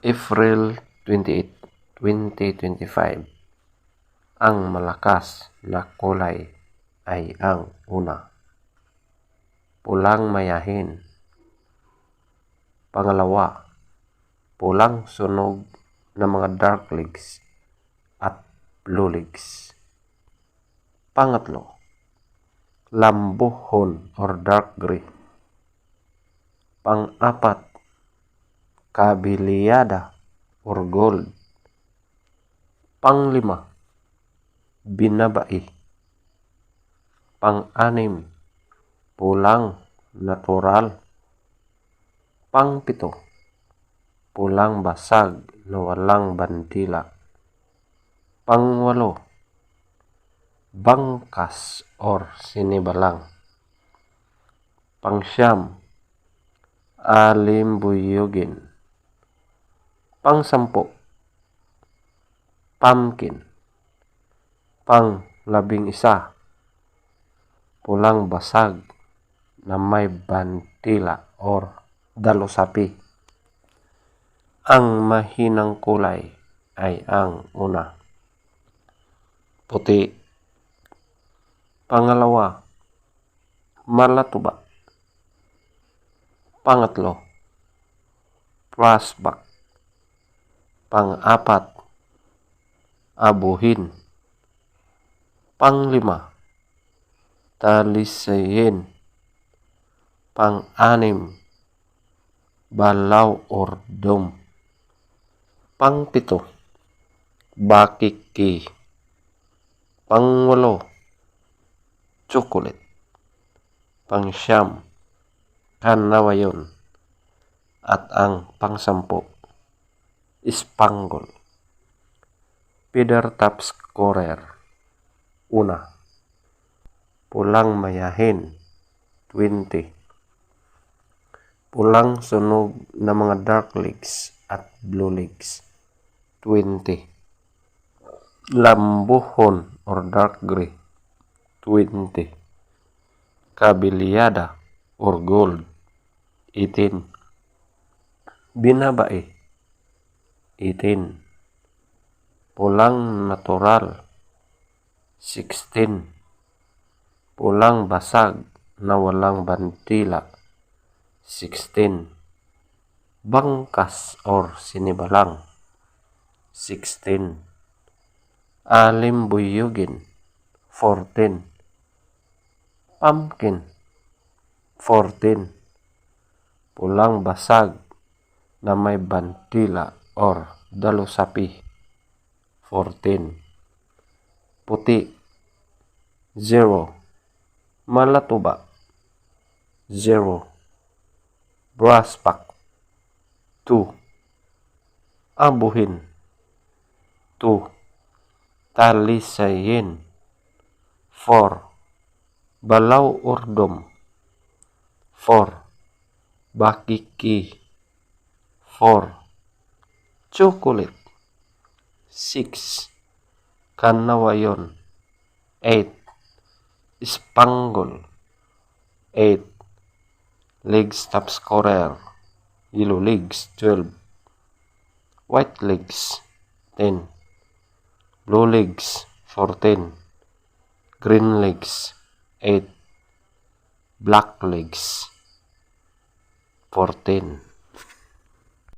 April 28, 2025. Ang malakas na kulay ay ang una, pulang mayahin. Pangalawa, pulang sunog na mga dark legs at blue legs. Pangatlo, lambuhon or dark gray. Pang-apat, kabiliyada or gold. Panglima, binabai. Pang-anim, pulang natural. Pangpito, pulang basag na walang bandila. Pangwalo, bangkas or sinibalang. Pangsyam, alimbuyugin. Pangsampu, pumpkin. Pang-11, pulang basag na may bantila or dalusapi. Ang mahinang kulay ay ang una, puti. Pangalawa, malatuba. Pangatlo, flashback. Pang-apat, abuhin. Panglima, talisayin. Pang-anim, balaw or dome. Pangpito, bakiki. Pangwalo, chocolate. Pangsyam, kanawayon. At ang pangsampu, spangle. Feather top scorer. Una, pulang mayahin 20. Pulang sunog na mga dark legs at blue legs 20. Lambuhon or dark gray 20. Kabiliyada or gold 18. Binabai 18. Pulang natural 16. Pulang basag na walang bantila 16. Bangkas or sinibalang 16. Alimbuyugin 14. Pumpkin 14. Pulang basag na may bantila or dalusapi 14. Puti 0. Malatuba 0. Brasspack 2. Abuhin 2. Talisayin 4. Balaw urdom 4. Bakiki 4. Chocolate 6. Kanawayon 8. Spangle 8. Legs top scorer, yellow legs 12. White legs 10. Blue legs 14. Green legs 8. Black legs 14.